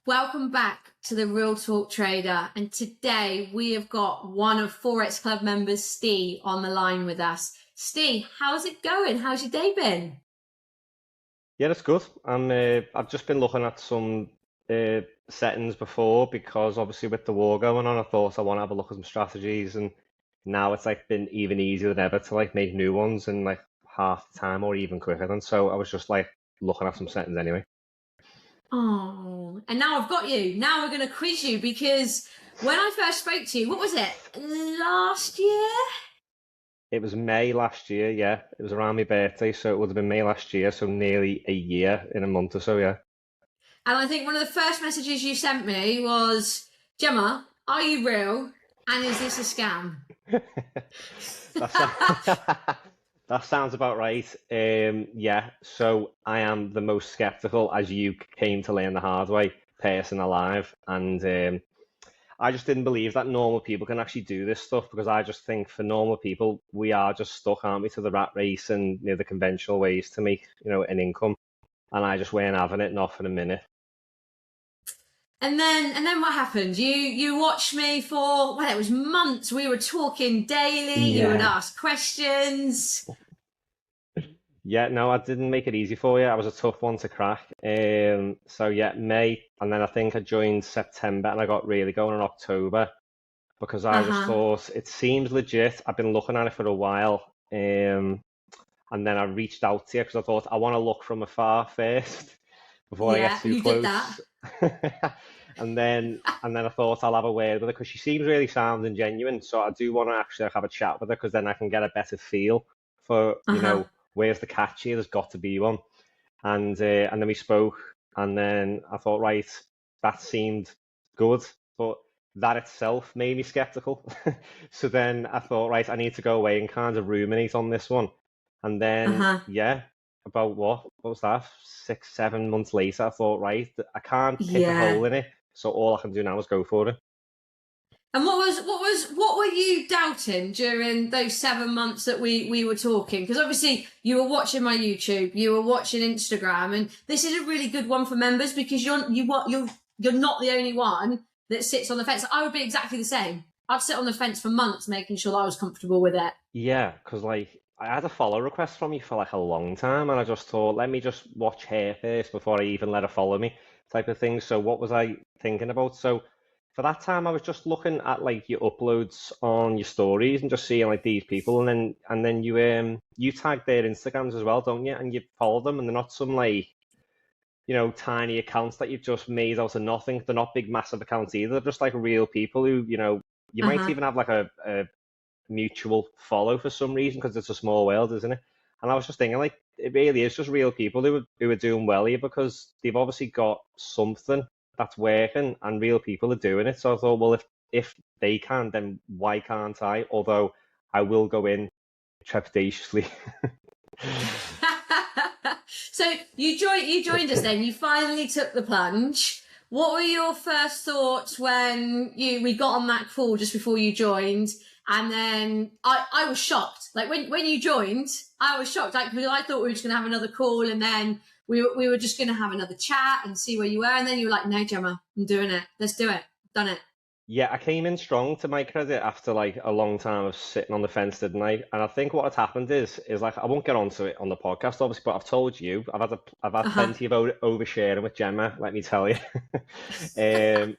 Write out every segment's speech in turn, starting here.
Welcome back to the Real Talk Trader, and today we have got one of Forex Club members, Steve, on the line with us. Steve, how's it going? How's your day been? Yeah, that's good. I've just been looking at some settings before because obviously with the war going on, I thought I want to have a look at some strategies, and now it's like been even easier than ever to like make new ones in like half the time or even quicker than. So I was just like looking at some settings anyway. Oh, and now I've got you. Now we're going to quiz you because when I first spoke to you, what was it? Last year? It was May last year, yeah. It was around my birthday, so it would have been May last year, so nearly a year in a month or so, yeah. And I think one of the first messages you sent me was, Gemma, are you real? And is this a scam? That's that sounds about right. Yeah, so I am the most skeptical, as you came to learn the hard way, person alive. And I just didn't believe that normal people can actually do this stuff because I just think for normal people, we are just stuck, aren't we, to the rat race and the conventional ways to make, an income. And I just weren't having it, not for a minute. And then what happened? You watched me for, well, it was months. We were talking daily. You would Yeah. ask questions. Yeah, no, I didn't make it easy for you. I was a tough one to crack. So yeah, May, and then I think I joined September, and I got really going in October because I just Uh-huh. thought it seems legit. I've been looking at it for a while, and then I reached out to you because I thought I want to look from afar first before I get Yeah, too you did that. close. And then I thought I'll have a word with her because she seems really sound and genuine. So I do want to actually have a chat with her because then I can get a better feel for, Uh-huh. where's the catch here? There's got to be one. And then we spoke, and then I thought, right, that seemed good, but that itself made me skeptical. So then I thought, right, I need to go away and kind of ruminate on this one. And then, Uh-huh. yeah, about what was that? 6, 7 months later, I thought, right, I can't pick a Yeah. hole in it, so all I can do now is go for it. And what were you doubting during those 7 months that we were talking? Because obviously you were watching my YouTube, you were watching Instagram, and this is a really good one for members because you're not the only one that sits on the fence. I would be exactly the same. I'd sit on the fence for months making sure that I was comfortable with it. Yeah, because like I had a follow request from you for like a long time, and I just thought, let me just watch her first before I even let her follow me, type of thing. So what was I thinking about? So for that time, I was just looking at like your uploads on your stories and just seeing like these people, and then you tag their Instagrams as well, don't you? And you follow them, and they're not some like tiny accounts that you've just made out of nothing. They're not big massive accounts either. They're just like real people who you might Uh-huh. even have like a mutual follow for some reason because it's a small world, isn't it? And I was just thinking, like, it really is just real people who are doing well here because they've obviously got something that's working and real people are doing it. So I thought, well, if they can, then why can't I? Although I will go in trepidatiously. So you joined us then. You finally took the plunge. What were your first thoughts when we got on that call just before you joined? And then I was shocked. Like when you joined, I was shocked. Like because I thought we were just gonna have another call and then we were just gonna have another chat and see where you were. And then you were like, no, Gemma, I'm doing it. Let's do it. Done it. Yeah, I came in strong to my credit after like a long time of sitting on the fence, didn't I? And I think what had happened is like I won't get onto it on the podcast, obviously, but I've told you I've had Uh-huh. plenty of oversharing with Gemma, let me tell you. Um,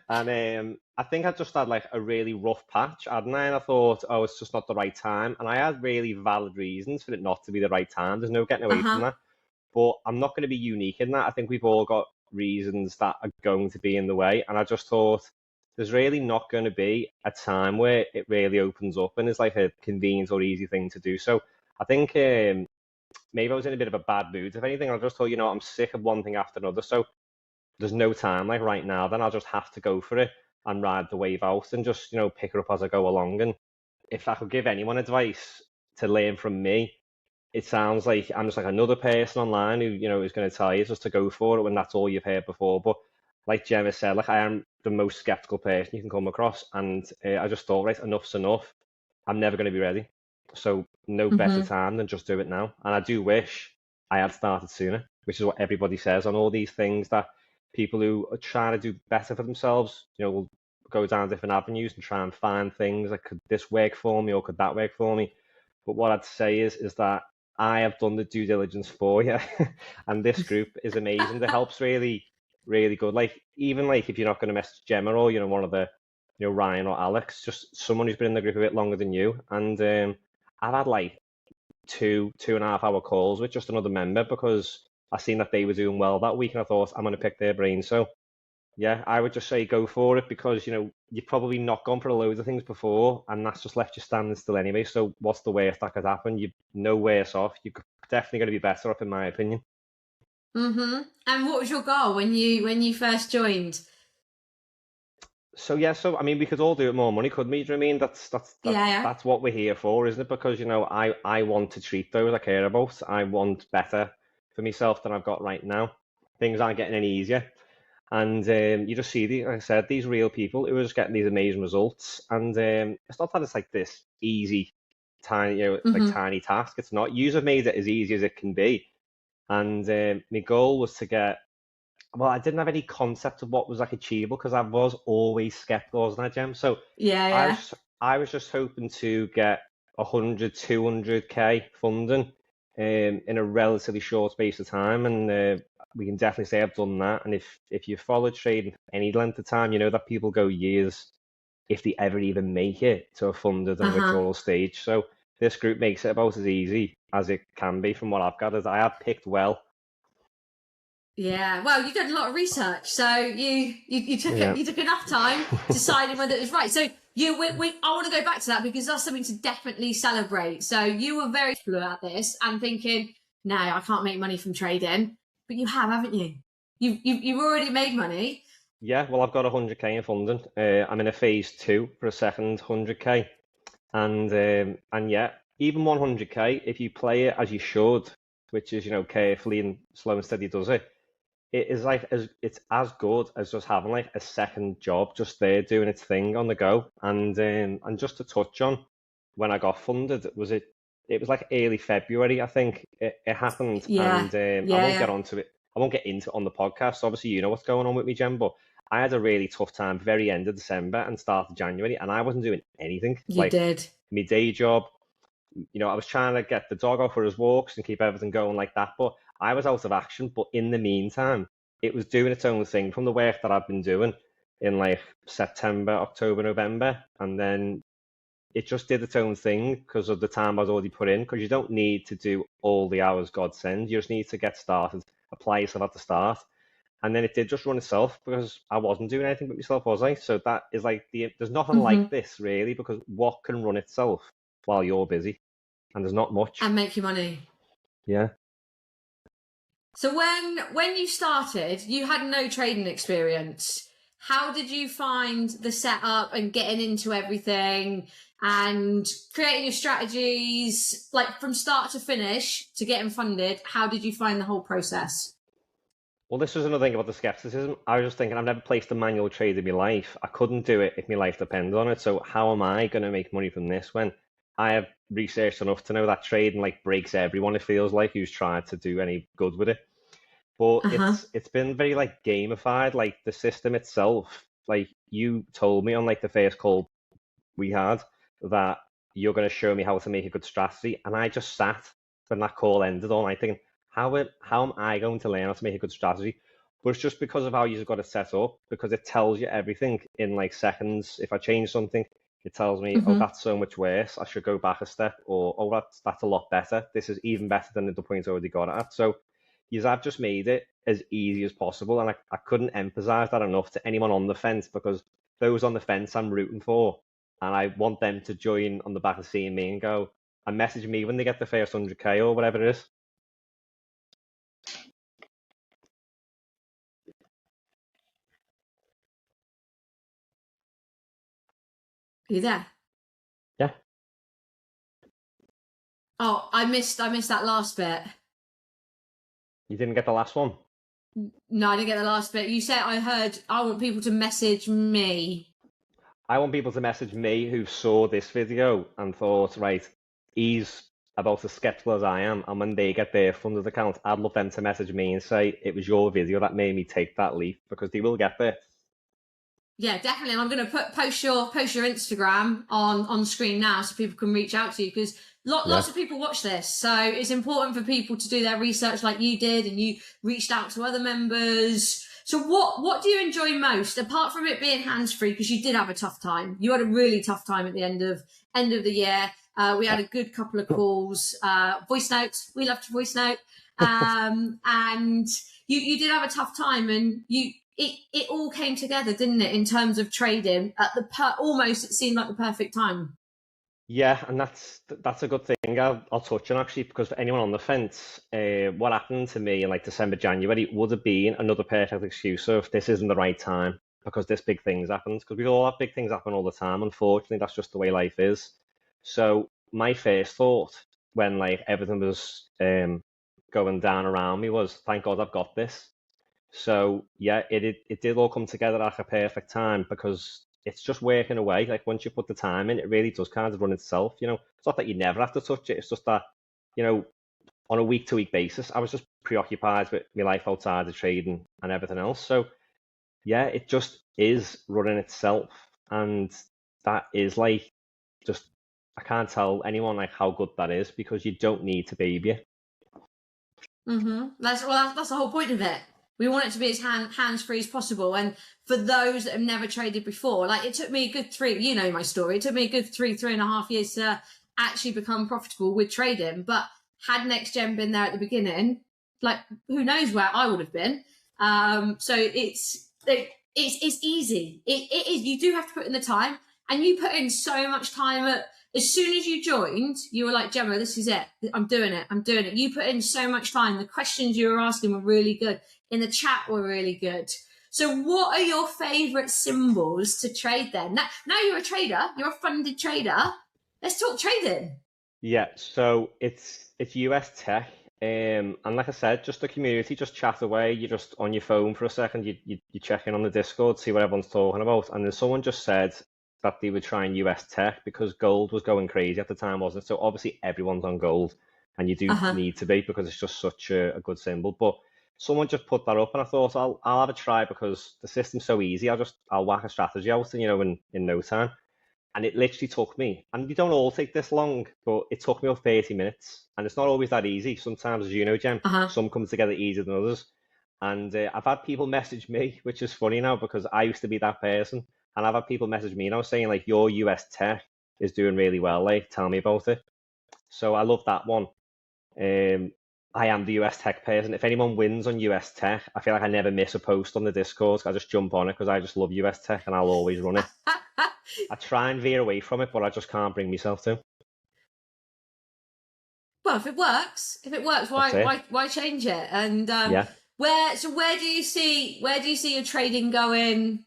and I think I just had like a really rough patch, hadn't I? And I thought, oh, it's just not the right time. And I had really valid reasons for it not to be the right time. There's no getting away from Uh-huh. that. But I'm not going to be unique in that. I think we've all got reasons that are going to be in the way. And I just thought there's really not going to be a time where it really opens up and is like a convenient or easy thing to do. So I think maybe I was in a bit of a bad mood. If anything, I just thought, I'm sick of one thing after another. So there's no time like right now, then I'll just have to go for it and ride the wave out and just, pick her up as I go along. And if I could give anyone advice to learn from me, it sounds like I'm just like another person online who, is going to tell you just to go for it when that's all you've heard before. But like Gemma said, like I am the most skeptical person you can come across. And I just thought, right, enough's enough. I'm never going to be ready. So no better Mm-hmm. time than just do it now. And I do wish I had started sooner, which is what everybody says on all these things that people who are trying to do better for themselves, will go down different avenues and try and find things like, could this work for me or could that work for me? But what I'd say is that I have done the due diligence for you, and this group is amazing. The help's really, really good. Like, even like if you're not going to message Gemma or one of the Ryan or Alex, just someone who's been in the group a bit longer than you. And I've had like 2.5 hour calls with just another member because I seen that they were doing well that week, and I thought I'm going to pick their brain. So yeah, I would just say go for it because you've probably not gone for a load of things before, and that's just left you standing still anyway. So what's the worst that could happen? You're no worse off. You're definitely going to be better off, in my opinion. And what was your goal when you first joined? So yeah, I mean, we could all do it more money, couldn't we? Do you know what I mean? That's what we're here for, isn't it? Because I want to treat those I care about. I want better for myself than I've got right now. Things aren't getting any easier, and you just see like I said, these real people who are just getting these amazing results. And it's not that it's like this easy, tiny, like tiny task. It's not. You have made it as easy as it can be, and my goal was to get. Well, I didn't have any concept of what was like achievable because I was always skeptical, wasn't I, Jem? So Yeah. I was just hoping to get 100, 200k funding in a relatively short space of time, and we can definitely say I've done that. And if you follow trading for any length of time, you know that people go years if they ever even make it to a funded and withdrawal stage. So this group makes it about as easy as it can be from what I've gathered. I have picked well. Yeah, well, you've done a lot of research, so you took enough time deciding whether it was right. So I want to go back to that because that's something to definitely celebrate. So you were very fluid at this and thinking, no, I can't make money from trading, but you have, haven't you? You've already made money. Yeah, well, I've got 100k in funding. I'm in a phase 2 for a second 100k, and yeah, even 100k, if you play it as you should, which is carefully and slow and steady does it. It is like it's as good as just having like a second job just there doing its thing on the go. And just to touch on when I got funded, it was like early February, I think it happened. Yeah. And I won't get onto it. I won't get into it on the podcast. Obviously, you know what's going on with me, Jen, but I had a really tough time very end of December and start of January, and I wasn't doing anything. You did. My day job, I was trying to get the dog out for his walks and keep everything going like that, but I was out of action. But in the meantime, it was doing its own thing from the work that I've been doing in like September, October, November, and then it just did its own thing because of the time I'd already put in. Because you don't need to do all the hours God sends, you just need to get started, apply yourself at the start, and then it did just run itself because I wasn't doing anything with myself, was I? So that is like there's nothing like this really, because what can run itself while you're busy? And there's not much. And make you money. Yeah. So when you started, you had no trading experience. How did you find the setup and getting into everything and creating your strategies, like from start to finish to getting funded? How did you find the whole process? Well, this was another thing about the skepticism. I was just thinking, I've never placed a manual trade in my life. I couldn't do it if my life depended on it. So how am I going to make money from this when I have researched enough to know that trading like breaks everyone, it feels like, who's tried to do any good with it. But it's been very like gamified, like the system itself. Like you told me on like the first call we had that you're going to show me how to make a good strategy, and I just sat when that call ended all night thinking, how am I going to learn how to make a good strategy? But it's just because of how you've got it set up, because it tells you everything in like seconds. If I change something, it tells me, oh, that's so much worse, I should go back a step, or oh, that's a lot better. This is even better than the point I already got at. So I've just made it as easy as possible, and I couldn't emphasize that enough to anyone on the fence, because those on the fence I'm rooting for, and I want them to join on the back of seeing me and go and message me when they get the first 100k or whatever it is. Are you there? Yeah. Oh, I missed that last bit. You didn't get the last one? No, I didn't get the last bit. You said I heard I want people to message me. I want people to message me who saw this video and thought, right, he's about as skeptical as I am, and when they get their funded account, I'd love them to message me and say it was your video that made me take that leap, because they will get there. Yeah, definitely. And I'm going to post your Instagram on screen now so people can reach out to you, because lots of people watch this. So it's important for people to do their research like you did, and you reached out to other members. So what do you enjoy most, apart from it being hands-free, because you did have a tough time. You had a really tough time at the end of the year. We had a good couple of calls, voice notes. We love to voice note. And you did have a tough time, and it all came together, didn't it, in terms of trading at almost, it seemed like the perfect time. Yeah, and that's a good thing. I'll touch on, actually, because for anyone on the fence, what happened to me in like December, January would have been another perfect excuse of this isn't the right time because this big things happens. Because we all have big things happen all the time. Unfortunately, that's just the way life is. So my first thought when like everything was going down around me was, thank God I've got this. So yeah, it did all come together at a perfect time, because it's just working away. Like once you put the time in, it really does kind of run itself. It's not that you never have to touch it. It's just that, you know, on a week to week basis, I was just preoccupied with my life outside of trading and everything else. So yeah, it just is running itself, and that is like just I can't tell anyone like how good that is, because you don't need to baby it. That's the whole point of it. We want it to be as hands free as possible. And for those that have never traded before, like it took me a good you know my story. It took me a good 3.5 years to actually become profitable with trading. But had Next Gen been there at the beginning, like who knows where I would have been. So it's easy. It is. You do have to put in the time, and you put in so much time. As soon as you joined, you were like, Gemma, this is it. I'm doing it. I'm doing it. You put in so much time. The questions you were asking were really good. In the chat were really good. So what are your favorite symbols to trade then? Now you're a trader. You're a funded trader. Let's talk trading. Yeah, so it's US tech, and like I said, just the community, just chat away. You're just on your phone for a second. You check in on the Discord, see what everyone's talking about, and then someone just said that they were trying US tech because gold was going crazy at the time, wasn't it? So obviously everyone's on gold, and you do need to be, because it's just such a good symbol. But someone just put that up, and I thought I'll have a try, because the system's so easy. I'll whack a strategy out, and in no time. And it literally took me, and you don't all take this long, but it took me about 30 minutes. And it's not always that easy. Sometimes, as you know, Jem, some come together easier than others. And I've had people message me, which is funny now, because I used to be that person. And I've had people message me now saying, like, your US tech is doing really well. Like, tell me about it. So I love that one. I am the US tech person. If anyone wins on US tech, I feel like I never miss a post on the Discord. I just jump on it because I just love US tech, and I'll always run it. I try and veer away from it, but I just can't bring myself to. Well, if it works, why change it? And Yeah. where do you see your trading going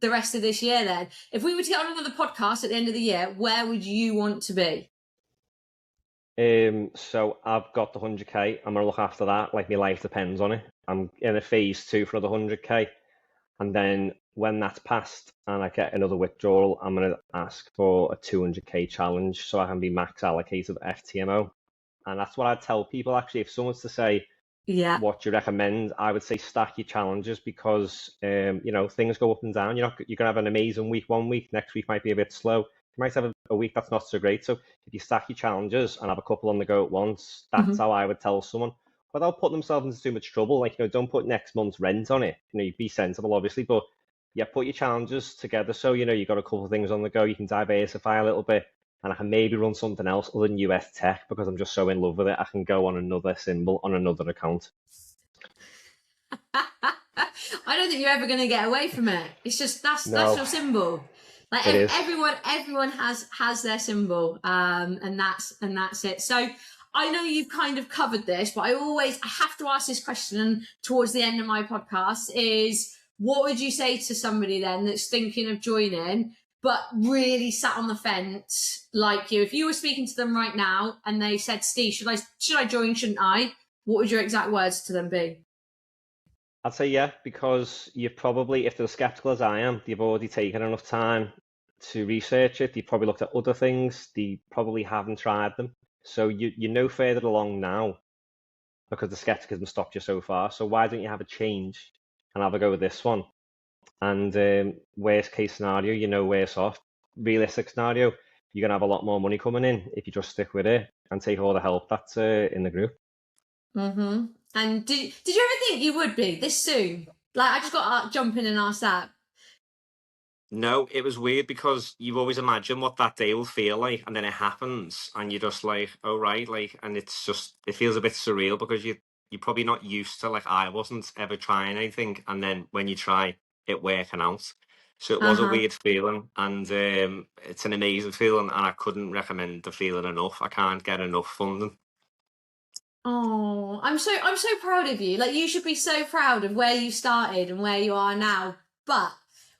the rest of this year then? If we were to get on another podcast at the end of the year, where would you want to be? So I've got the 100k. I'm gonna look after that. Like my life depends on it. I'm in a phase 2 for another 100k, and then when that's passed and I get another withdrawal, I'm gonna ask for a 200k challenge so I can be max allocated FTMO. And that's what I'd tell people, actually. If someone's to say, what do you recommend? I would say stack your challenges, because things go up and down. You're gonna have an amazing week one week, next week might be a bit slow. You might have a week that's not so great. So if you stack your challenges and have a couple on the go at once, that's how I would tell someone, without putting themselves into too much trouble. Like, don't put next month's rent on it. You be sensible, obviously, but yeah, put your challenges together so you've got a couple of things on the go. You can diversify a little bit, and I can maybe run something else other than US tech, because I'm just so in love with it. I can go on another symbol on another account. I don't think you're ever going to get away from it. It's just that's your symbol. Like everyone has their symbol, and that's it. So I know you've kind of covered this, but I have to ask this question towards the end of my podcast: is what would you say to somebody then that's thinking of joining, but really sat on the fence like you? If you were speaking to them right now and they said, Steve, should I join, shouldn't I? What would your exact words to them be? I'd say yeah, because you've probably, if they're as skeptical as I am, they've already taken enough time to research it. They've probably looked at other things. They probably haven't tried them. So you're no further along now because the skepticism stopped you so far. So why don't you have a change and have a go with this one? And worst case scenario, worse off. Realistic scenario, you're gonna have a lot more money coming in if you just stick with it and take all the help that's in the group. Mm-hmm. And did you ever think you would be this soon? Like, I just got to jump in and ask that. No, it was weird because you've always imagined what that day will feel like, and then it happens, and you're just like, "Oh right," like, and it feels a bit surreal because you're probably not used to, like, I wasn't ever trying anything, and then when you try, it working out. So it was a Uh-huh. weird feeling, and it's an amazing feeling, and I couldn't recommend the feeling enough. I can't get enough funding. Oh, I'm so proud of you. Like, you should be so proud of where you started and where you are now. But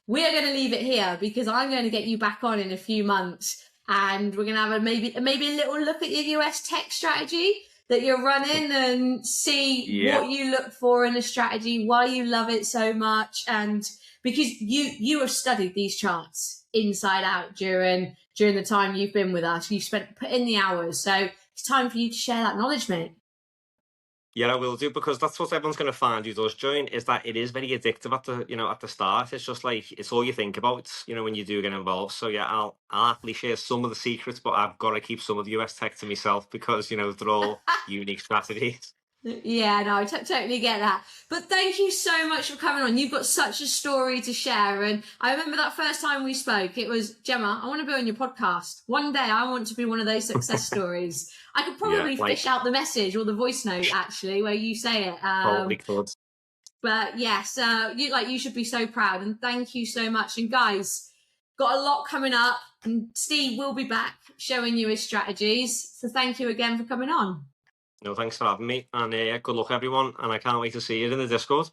we're going to leave it here because I'm going to get you back on in a few months, and we're going to have maybe a little look at your US tech strategy that you're running and see Yeah. what you look for in a strategy, why you love it so much, and because you have studied these charts inside out during the time you've been with us. You've put in the hours, so it's time for you to share that knowledge, mate. Yeah, I will do, because that's what everyone's going to find who does join, is that it is very addictive at the start. It's just like, it's all you think about, when you do get involved. So yeah, I'll happily share some of the secrets, but I've got to keep some of the US tech to myself because, they're all unique strategies. Yeah, no, I totally get that. But thank you so much for coming on. You've got such a story to share. And I remember that first time we spoke, it was, Gemma, I want to be on your podcast. One day I want to be one of those success stories. I could probably Yeah, like, fish out the message or the voice note, actually, where you say it. totally could. But yes, you should be so proud. And thank you so much. And guys, got a lot coming up. And Steve will be back showing you his strategies. So thank you again for coming on. No, thanks for having me. And good luck, everyone. And I can't wait to see you in the Discord.